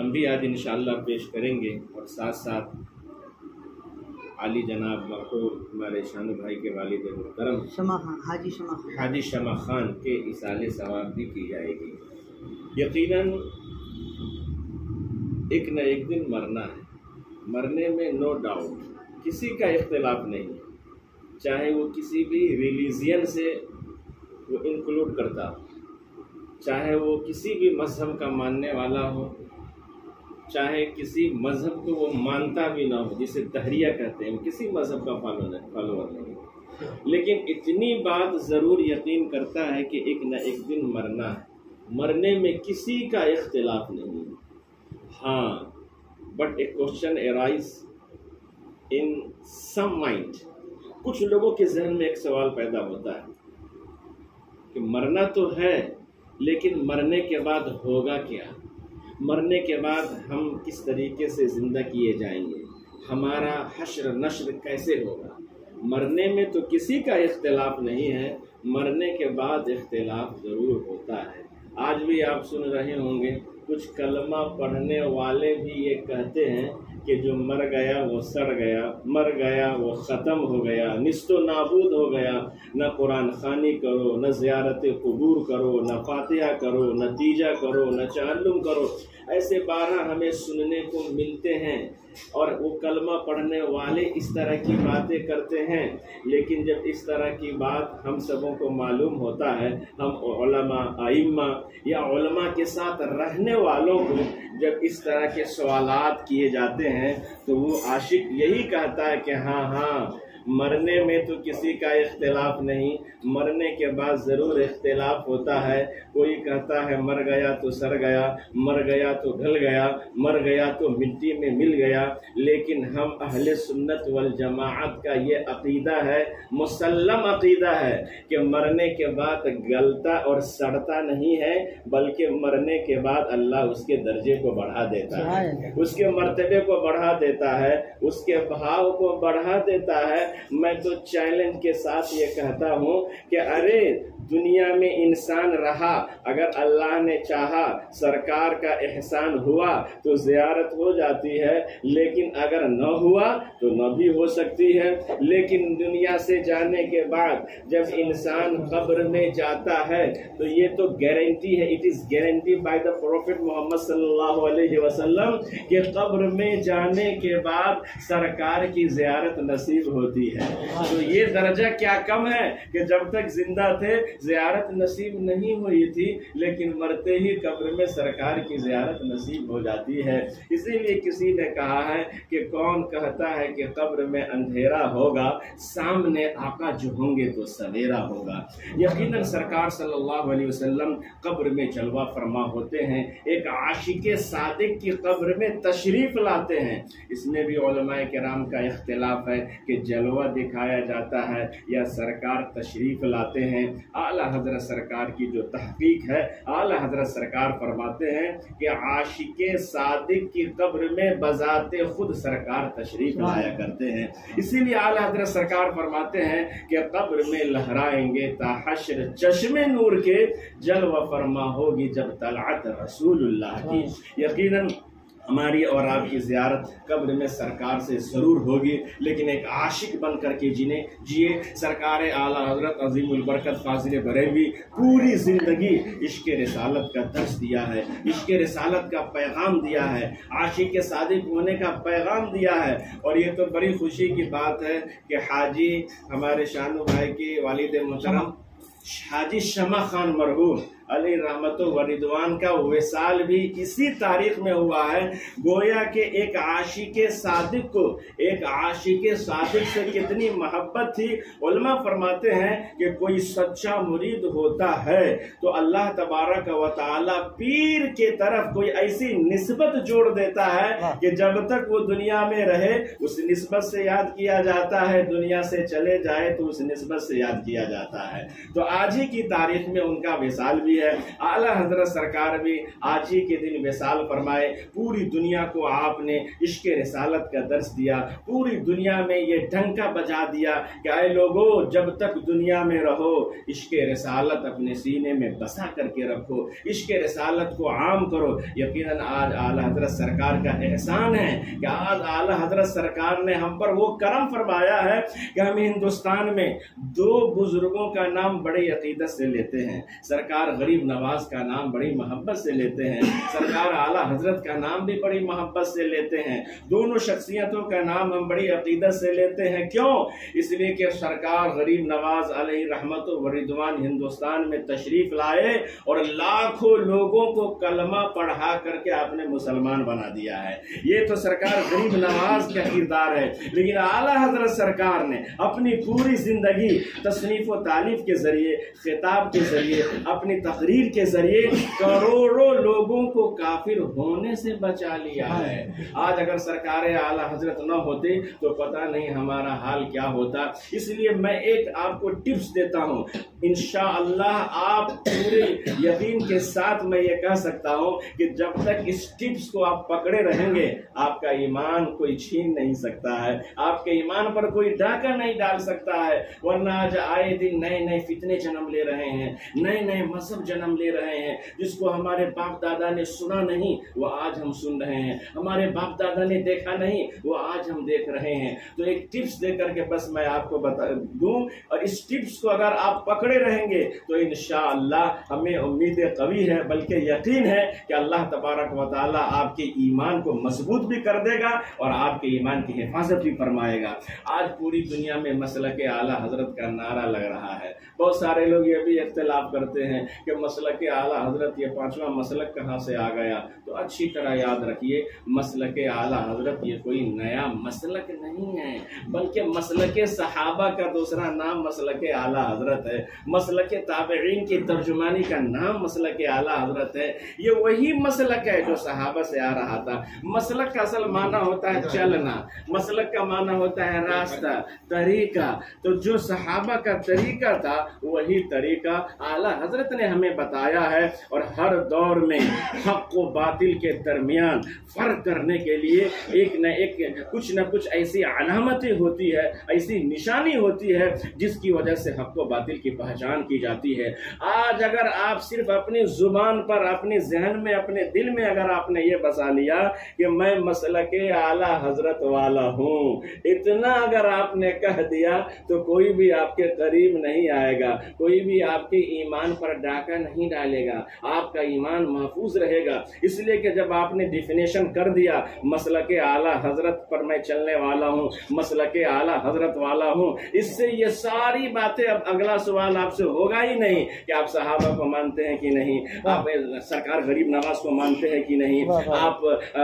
ہم بھی آج انشاءاللہ پیش کریں گے، اور ساتھ ساتھ عالی جناب مرحوم ہمارے شانو بھائی کے والد محترم حاجی شمع خان کے ایصال ثواب بھی کی جائے گی۔ یقیناً ایک نہ ایک دن مرنا ہے، مرنے میں نو ڈاؤٹ کسی کا اختلاف نہیں، چاہے وہ کسی بھی ریلیجین سے وہ انکلوڈ کرتا ہو، چاہے وہ کسی بھی مذہب کا ماننے والا ہو، چاہے کسی مذہب کو وہ مانتا بھی نہ ہو، جسے دہریہ کہتے ہیں، کسی مذہب کا فالوور نہیں، لیکن اتنی بات ضرور یقین کرتا ہے کہ ایک نہ ایک دن مرنا ہے، مرنے میں کسی کا اختلاف نہیں۔ ہاں، but a question arise in some mind, کچھ لوگوں کے ذہن میں ایک سوال پیدا ہوتا ہے کہ مرنا تو ہے، لیکن مرنے کے بعد ہوگا کیا؟ مرنے کے بعد ہم کس طریقے سے زندہ کیے جائیں گے؟ ہمارا حشر نشر کیسے ہوگا؟ مرنے میں تو کسی کا اختلاف نہیں ہے، مرنے کے بعد اختلاف ضرور ہوتا ہے۔ آج بھی آپ سن رہے ہوں گے کچھ کلمہ پڑھنے والے بھی یہ کہتے ہیں کہ جو مر گیا وہ سڑ گیا، مر گیا وہ ختم ہو گیا، نیست و نابود ہو گیا، نہ قرآن خوانی کرو، نہ زیارت قبور کرو، نہ فاتحہ کرو، نتیجہ کرو، نہ تعلم کرو۔ ایسے 12 ہمیں سننے کو ملتے ہیں، اور وہ کلمہ پڑھنے والے اس طرح کی باتیں کرتے ہیں، لیکن جب اس طرح کی بات ہم سبوں کو معلوم ہوتا ہے، ہم علماء، ائمہ یا علماء کے ساتھ رہنے والوں کو جب اس طرح کے سوالات کیے جاتے ہیں تو وہ عاشق یہی کہتا ہے کہ ہاں مرنے میں تو کسی کا اختلاف نہیں، مرنے کے بعد ضرور اختلاف ہوتا ہے۔ کوئی کہتا ہے مر گیا تو سر گیا، مر گیا تو گل گیا، مر گیا تو مٹی میں مل گیا، لیکن ہم اہل سنت والجماعت کا یہ عقیدہ ہے، مسلم عقیدہ ہے کہ مرنے کے بعد گلتا اور سڑتا نہیں ہے، بلکہ مرنے کے بعد اللہ اس کے درجے کو بڑھا دیتا ہے، اس کے مرتبے کو بڑھا دیتا ہے، اس کے بھاؤ کو بڑھا دیتا ہے۔ میں تو چیلنج کے ساتھ یہ کہتا ہوں کہ ارے دنیا میں انسان رہا، اگر اللہ نے چاہا، سرکار کا احسان ہوا تو زیارت ہو جاتی ہے، لیکن اگر نہ ہوا تو نہ بھی ہو سکتی ہے۔ لیکن دنیا سے جانے کے بعد جب انسان قبر میں جاتا ہے تو یہ تو گارنٹی ہے، it is guarantee by the prophet Muhammad صلی اللہ علیہ وسلم کہ قبر میں جانے کے بعد سرکار کی زیارت نصیب ہوتی ہے۔ تو یہ درجہ کیا کم ہے کہ جب تک زندہ تھے زیارت نصیب نہیں ہوئی تھی، لیکن مرتے ہی قبر میں سرکار کی زیارت نصیب ہو جاتی ہے۔ اسی لیے کسی نے کہا ہے کہ کون کہتا ہے کہ قبر میں اندھیرا ہوگا، سامنے آقا جو ہوں گے تو سویرا ہوگا۔ یقیناً سرکار صلی اللہ علیہ وسلم قبر میں جلوہ فرما ہوتے ہیں، ایک عاشق صادق کی قبر میں تشریف لاتے ہیں۔ اس میں بھی علماء کرام کا اختلاف ہے کہ جلوہ دکھایا جاتا ہے یا سرکار تشریف لاتے ہیں۔ اعلیٰ حضرت سرکار کی جو تحقیق ہے، اعلیٰ حضرت سرکار فرماتے ہیں کہ عاشق صادق کی قبر میں بذات خود سرکار تشریف لایا کرتے ہیں۔ اسی لیے اعلیٰ حضرت سرکار فرماتے ہیں کہ قبر میں لہرائیں گے تا حشر چشم نور کے، جلوہ فرما ہوگی جب طلعت رسول اللہ کی۔ یقیناً ہماری اور آپ کی زیارت قبر میں سرکار سے ضرور ہوگی، لیکن ایک عاشق بن کر کے جیے۔ سرکار اعلیٰ حضرت عظیم البرکت فاضل بریلوی پوری زندگی عشق رسالت کا درس دیا ہے، عشق رسالت کا پیغام دیا ہے، عاشق صادق ہونے کا پیغام دیا ہے۔ اور یہ تو بڑی خوشی کی بات ہے کہ حاجی ہمارے شانو بھائی کے والد محترم حاجی شمع خان مرحوم علی رحمت و رضوان کا وصال بھی اسی تاریخ میں ہوا ہے۔ گویا کہ ایک عاشق صادق کو، ایک عاشق صادق سے کتنی محبت تھی۔ علماء فرماتے ہیں کہ کوئی سچا مرید ہوتا ہے تو اللہ تبارک و تعالی پیر کے طرف کوئی ایسی نسبت جوڑ دیتا ہے کہ جب تک وہ دنیا میں رہے اس نسبت سے یاد کیا جاتا ہے، دنیا سے چلے جائے تو اس نسبت سے یاد کیا جاتا ہے۔ تو آج ہی کی تاریخ میں ان کا وصال بھی ہوئی ہے۔ اعلیٰ حضرت سرکار بھی آج ہی کے دن وصال فرمائے، پوری دنیا کو آپ نے عشق رسالت کا درس دیا، پوری دنیا میں یہ ڈنکا بجا دیا کہ اے لوگو، جب تک دنیا میں رہو عشق رسالت اپنے سینے میں بسا کر کے رکھو، عشق رسالت کو عام کرو۔ یقیناً آج اعلیٰ حضرت سرکار کا احسان ہے کہ آج اعلیٰ حضرت سرکار نے ہم پر وہ کرم فرمایا ہے کہ ہم ہندوستان میں دو بزرگوں کا نام بڑی عقیدت سے لیتے ہیں۔ سرکار غریب نواز کا نام بڑی محبت سے لیتے ہیں، سرکار اعلیٰ حضرت کا نام بھی بڑی محبت سے لیتے ہیں۔ دونوں شخصیتوں کا نام ہم بڑی عقیدت سے لیتے ہیں۔ کیوں؟ اس لیے کہ سرکار غریب نواز علیہ رحمت و رضوان ہندوستان میں تشریف لائے اور لاکھوں لوگوں کو کلمہ پڑھا کر کے آپ نے مسلمان بنا دیا ہے۔ یہ تو سرکار غریب نواز کا کردار ہے، لیکن اعلیٰ حضرت سرکار نے اپنی پوری زندگی تصنیف و تالیف کے ذریعے، خطاب کے ذریعے، اپنی تقریر کے ذریعے کروڑوں لوگوں کو کافر ہونے سے بچا لیا ہے۔ آج اگر سرکار اعلیٰ حضرت نہ ہوتے تو پتہ نہیں ہمارا حال کیا ہوتا۔ اس لیے میں ایک آپ کو ٹپس دیتا ہوں، انشاءاللہ آپ پورے یقین کے ساتھ میں یہ کہہ سکتا ہوں کہ جب تک اس ٹپس کو آپ پکڑے رہیں گے آپ کا ایمان کوئی چھین نہیں سکتا ہے، آپ کے ایمان پر کوئی ڈاکہ نہیں ڈال سکتا ہے۔ ورنہ آج آئے دن نئے نئے فتنے جنم لے رہے ہیں، نئے نئے مذہب جنم لے رہے ہیں، جس کو ہمارے باپ دادا نے سنا نہیں وہ آج ہم سن رہے ہیں، ہمارے باپ دادا نے دیکھا نہیں وہ آج ہم دیکھ رہے ہیں۔ تو ایک ٹپس دے کر کے بس میں آپ کو بتا دوں، اور اس ٹپس کو اگر آپ پکڑے رہیں گے تو انشاءاللہ ہمیں امید قوی ہے، بلکہ یقین ہے کہ اللہ تبارک و تعالی آپ کے ایمان کو مضبوط بھی کر دے گا اور آپ کے ایمان کی حفاظت بھی فرمائے گا۔ آج پوری دنیا میں مسلک اعلیٰ حضرت کا نعرہ لگ رہا ہے۔ بہت سارے لوگ یہ بھی اختلاف کرتے ہیں کہ مسلک اعلیٰ حضرت یہ پانچواں مسلک کہاں سے آ گیا، تو اچھی طرح یاد رکھیے مسلک اعلیٰ حضرت یہ کوئی نیا مسلک نہیں ہے، بلکہ مسلک صحابہ کا دوسرا نام مسلک اعلیٰ حضرت ہے، مسلک تابعین کی ترجمانی کا نام مسلک اعلیٰ حضرت ہے۔ یہ وہی مسلک ہے جو صحابہ سے آ رہا تھا۔ مسلک کا اصل معنی ہوتا ہے چلنا، مسلک کا معنی ہوتا ہے راستہ، طریقہ۔ تو جو صحابہ کا طریقہ تھا وہی طریقہ اعلیٰ حضرت نے ہمیں بتایا ہے، اور ہر دور میں حق و باطل کے درمیان فرق کرنے کے لیے ایک نہ ایک کچھ نہ کچھ ایسی علامتیں ہوتی ہے، ایسی نشانی ہوتی ہے جس کی وجہ سے حق و باطل کی پہچان کی جاتی ہے۔ آج اگر آپ صرف اپنی زبان پر، اپنے ذہن میں، اپنے دل میں اگر آپ نے یہ بسا لیا کہ میں مسلک اعلیٰ حضرت والا ہوں، اتنا اگر آپ نے کہہ دیا تو کوئی بھی آپ کے قریب نہیں آئے گا، کوئی بھی آپ کے ایمان پر ڈاکہ نہیں ڈالے گا، آپ کا ایمان محفوظ رہے گا۔ اس لیے کہ جب آپ نے ڈیفینیشن کر دیا مسلک اعلیٰ حضرت پر میں چلنے والا ہوں، مسلک اعلیٰ حضرت والا ہوں، اس سے یہ ساری باتیں، اب اگلا سوال آپ سے ہوگا ہی نہیں کہ آپ صحابہ کو مانتے ہیں کہ نہیں، آپ سرکار غریب نواز کو مانتے ہیں کہ نہیں، آپ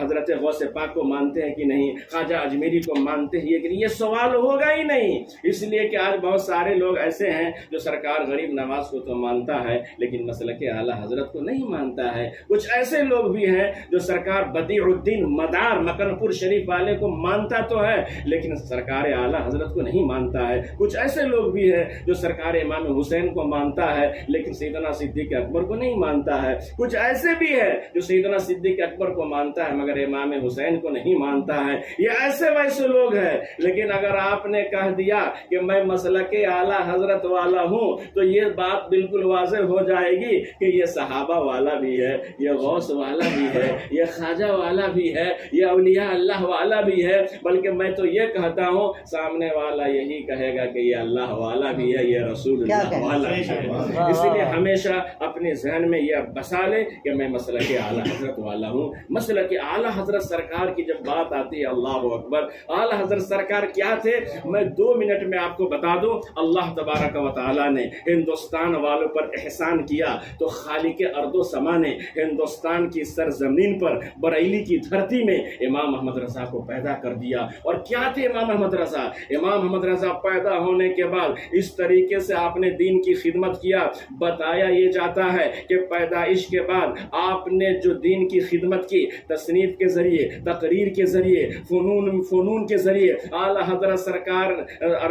حضرت غوث پاک کو مانتے ہیں کہ نہیں، خواجہ اجمیری کو مانتے ہیں کہ نہیں، یہ سوال ہوگا ہی نہیں۔ اس لیے کہ آج بہت سارے لوگ ایسے ہیں جو سرکار غریب نواز کو تو مانتا ہے لیکن مسلک اعلیٰ حضرت کو نہیں مانتا ہے۔ کچھ ایسے لوگ بھی ہیں جو سرکار بدیع الدین مدار مکن پور شریف والے کو مانتا تو ہے لیکن سرکار اعلیٰ حضرت کو نہیں مانتا ہے۔ کچھ ایسے لوگ بھی ہیں جو سرکار امام حسین کو مانتا ہے لیکن سیدنا صدیق اکبر کو نہیں مانتا ہے۔ کچھ ایسے بھی ہے جو سیدنا صدیق اکبر کو مانتا ہے مگر امام حسین کو نہیں مانتا ہے۔ یہ ایسے ویسے لوگ ہیں، لیکن اگر آپ نے کہہ دیا کہ میں مسلک اعلیٰ حضرت والا ہوں تو یہ بات بالکل واضح ہو جائے گی کہ یہ صحابہ والا بھی ہے، یہ غوث والا بھی ہے، یہ خواجہ والا بھی ہے، یہ اولیاء اللہ والا بھی ہے، بلکہ میں تو یہ کہتا ہوں سامنے والا یہی کہے گا کہ یہ اللہ والا بھی ہے، یہ رسول اللہ والا بھی ہے۔ اس لیے ہمیشہ اپنے ذہن میں یہ بسا لے کہ میں مسلک اعلیٰ حضرت والا ہوں۔ مسلک اعلیٰ حضرت سرکار کی جب بات آتی ہے اللہ اکبر، اعلیٰ حضرت سرکار کیا تھے میں 2 منٹ میں آپ کو بتا دوں۔ اللہ تبارک و تعالیٰ نے ہندوستان والوں پر احسان کیا تو خالق ارض و سما نے ہندوستان کی سرزمین پر بریلی کی دھرتی میں امام محمد رضا کو پیدا کر دیا۔ اور کیا تھے امام محمد رضا؟ امام محمد رضا پیدا ہونے کے بعد اس طریقے سے آپ نے دین کی خدمت کیا۔ بتایا یہ جاتا ہے کہ پیدائش کے بعد آپ نے جو دین کی خدمت کی تصنیف کے ذریعے، تقریر کے ذریعے، فنون کے ذریعے، اعلیٰ حضرت سرکار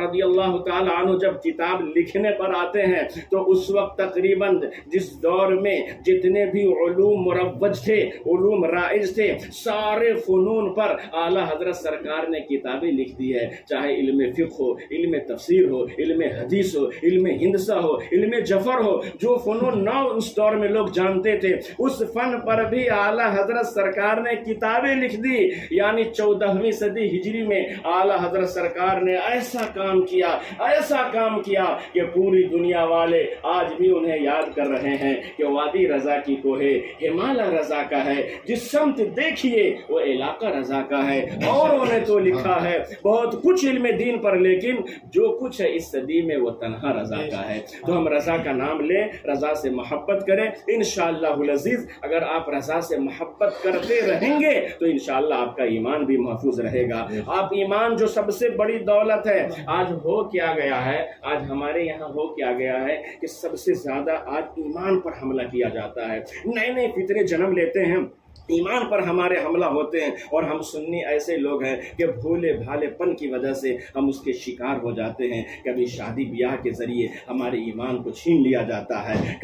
رضی اللہ تعالی عنہ جب کتاب لکھنے پر آتے ہیں تو اس وقت تقریباً جس دور میں جتنے بھی علوم مروج تھے، علوم رائج تھے، سارے فنون پر اعلیٰ حضرت سرکار نے کتابیں لکھ دی ہے، چاہے علم فقہ ہو، علم تفسیر ہو، علم حدیث ہو، علم ہندسہ ہو، علم جفر ہو، جو فنون نو اس دور میں لوگ جانتے تھے، اس فن پر بھی اعلیٰ حضرت سرکار نے کتابیں لکھ دی۔ یعنی 14ویں صدی ہجری میں اعلیٰ حضرت سرکار نے ایسا کام کیا کہ پوری دنیا والے آج بھی انہیں یاد کر رہے ہیں کہ وادی رضا کی کوہ ہمالیہ رضا کا ہے، جس سمت دیکھیے وہ علاقہ رضا کا ہے۔ اوروں نے تو لکھا ہے بہت کچھ علم دین پر، لیکن جو کچھ ہے اس صدی میں وہ تنہا رضا کا ہے۔ تو ہم رضا کا نام لیں، رضا سے محبت کریں، انشاءاللہ العزیز اگر آپ رضا سے محبت کرتے رہیں گے تو انشاءاللہ آپ کا ایمان بھی محفوظ رہے گا۔ آپ ایمان جو سب سے بڑی دولت ہے، آج ہو کیا گیا ہے، آج ہمارے یہاں ہو کیا گیا ہے کہ سب سے زیادہ آج ایمان پر حملہ کیا جاتا ہے، نئے نئے فتنے جنم لیتے ہیں، ایمان پر ہمارے حملہ ہوتے ہیں، اور ہم سنی ایسے لوگ ہیں کہ بھولے بھالے پن کی وجہ سے ہم اس کے شکار ہو جاتے ہیں۔ کبھی شادی بیاہ کے ذریعے ہمارے ایمان کو چھین لیا جاتا ہے،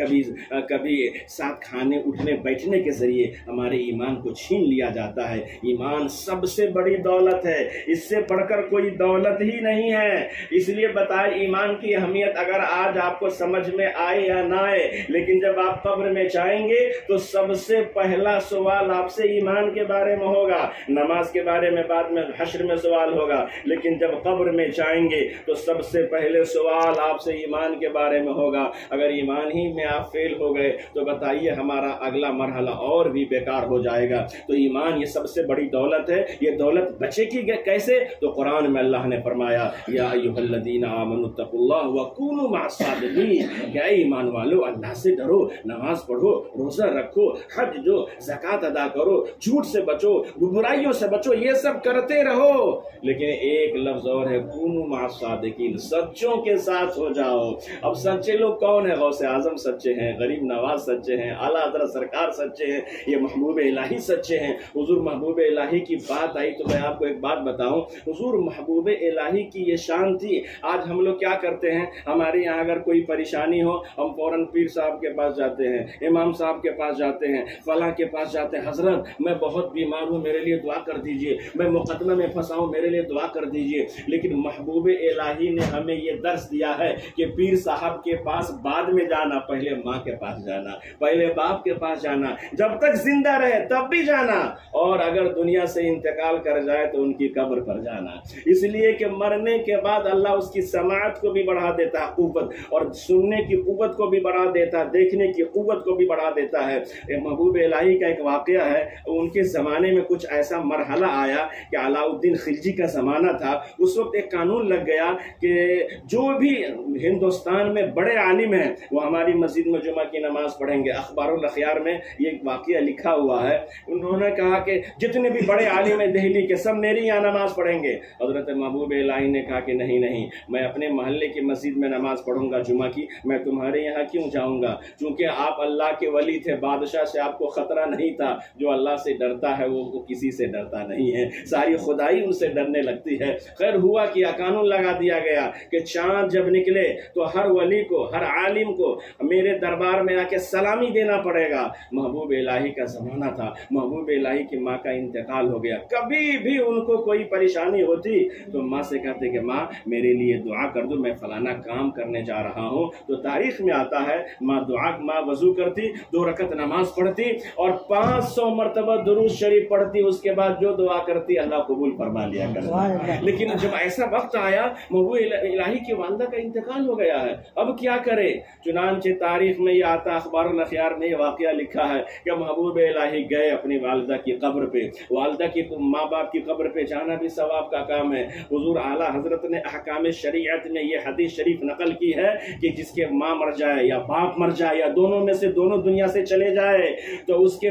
کبھی ساتھ کھانے اٹھنے بیٹھنے کے ذریعے ہمارے ایمان کو چھین لیا جاتا ہے۔ ایمان سب سے بڑی دولت ہے، اس سے بڑھ کر کوئی دولت ہی نہیں ہے۔ اس لیے بتائے ایمان کی اہمیت اگر آج آپ کو سمجھ میں آئے یا نہ آئے، لیکن جب آپ قبر میں جائیں گے تو سب سے پہلا سوال آپ سے ایمان کے بارے میں ہوگا، نماز کے بارے میں بعد میں حشر میں سوال ہوگا، لیکن جب قبر میں جائیں گے تو سب سے پہلے سوال آپ سے ایمان کے بارے میں ہوگا۔ اگر ایمان ہی میں آپ فیل ہو گئے تو بتائیے ہمارا اگلا مرحلہ اور بھی بیکار ہو جائے گا۔ تو ایمان یہ سب سے بڑی دولت ہے۔ یہ دولت بچے کی کیسے؟ تو قرآن میں اللہ نے فرمایا یا ایھا الذین آمنوا اتقوا اللہ وکونوا مع الصادقین، کہ اے ایمان والو اللہ سے ڈرو، نماز پڑھو، روزہ رکھو، حج دو، زکوٰۃ ادا کرو، جھوٹ سے بچو، برائیوں سے بچو، یہ سب کرتے رہو۔ لیکن ایک لفظ اور ہے، کونوا مع الصادقین، سچوں کے ساتھ ہو جاؤ۔ اب سچے لوگ کون ہیں؟ غوث اعظم سچے ہیں، غریب نواز سچے ہیں، اعلیٰ حضرت سرکار سچے ہیں، یہ محبوب الہی سچے ہیں۔ حضور محبوب الہی کی بات آئی تو میں آپ کو ایک بات بتاؤں، حضور محبوب الہی کی یہ شان تھی۔ آج ہم لوگ کیا کرتے ہیں، ہمارے یہاں اگر کوئی پریشانی ہو ہم فوراً پیر صاحب کے پاس جاتے ہیں، امام صاحب کے پاس جاتے ہیں، فلاں کے پاس جاتے ہیں، حضرت میں بہت بیمار ہوں میرے لیے دعا کر دیجئے، میں مقدمے میں پھنسا ہوں میرے لیے دعا کر دیجئے۔ لیکن محبوب الہی نے ہمیں یہ درس دیا ہے کہ پیر صاحب کے پاس بعد میں جانا، پہلے ماں کے پاس جانا، پہلے باپ کے پاس جانا، جب تک زندہ رہے تب بھی جانا، اور اگر دنیا سے انتقال کر جائے تو ان کی قبر پر جانا۔ اس لیے کہ مرنے کے بعد اللہ اس کی سماعت کو بھی بڑھا دیتا ہے، قوت، اور سننے کی قوت کو بھی بڑھا دیتا ہے، دیکھنے کی قوت کو بھی بڑھا دیتا ہے۔ محبوب الہی کا ایک واقعہ ہے، ان کے زمانے میں کچھ ایسا مرحلہ آیا کہ علاء الدین خلجی کا زمانہ تھا، اس وقت ایک قانون لگ گیا کہ جو بھی ہندوستان میں بڑے عالم ہیں وہ ہماری مسجد میں جمعہ کی نماز پڑھیں گے۔ اخبار الاخیار میں یہ ایک واقعہ لکھا ہوا ہے، انہوں نے کہا کہ جتنے بھی بڑے عالم ہیں دہلی کے سب میری یہاں نماز پڑھیں گے۔ حضرت محبوب الہی نے کہا کہ نہیں نہیں، میں اپنے محلے کی مسجد میں نماز پڑھوں گا جمعہ کی، میں تمہارے یہاں کیوں جاؤں گا؟ چونکہ آپ اللہ کے ولی تھے، بادشاہ سے آپ کو خطرہ نہیں تھا، جو اللہ سے ڈرتا ہے وہ کسی سے ڈرتا نہیں ہے، ساری خدائی ان سے ڈرنے لگتی ہے۔ خیر ہوا کیا، قانون لگا دیا گیا کہ چاند جب نکلے تو ہر ولی کو، ہر عالم کو میرے دربار میں آ کے سلامی دینا پڑے گا۔ محبوب الہی کا زمانہ تھا، محبوب الہی کی ماں کا انتقال ہو گیا، کبھی بھی ان کو کوئی پریشانی ہوتی تو ماں سے کہتے کہ ماں میرے لیے دعا کر دو، میں فلانا کام کرنے جا رہا ہوں۔ تو تاریخ میں آتا ہے ماں وضو کرتی، 2 رکعت نماز پڑھتی اور 500 مرتبہ درود شریف پڑھتی، اس کے بعد جو دعا کرتی اللہ قبول فرما لیا کرتا۔ لیکن جب ایسا وقت آیا محبوب الہی کی والدہ کا انتقال ہو گیا ہے، اب کیا کرے؟ چنانچہ تاریخ میں یہ آتا، اخبار الاخیار میں یہ واقعہ لکھا ہے کہ محبوب الہی گئے اپنی والدہ کی قبر پہ۔ والدہ کی ماں باپ کی قبر پہ جانا بھی ثواب کا کام ہے۔ حضور اعلیٰ حضرت نے احکام شریعت میں یہ حدیث شریف نقل کی ہے کہ جس کے ماں مر جائے یا باپ مر جائے یا دونوں میں سے دونوں دنیا سے چلے جائے تو اس کے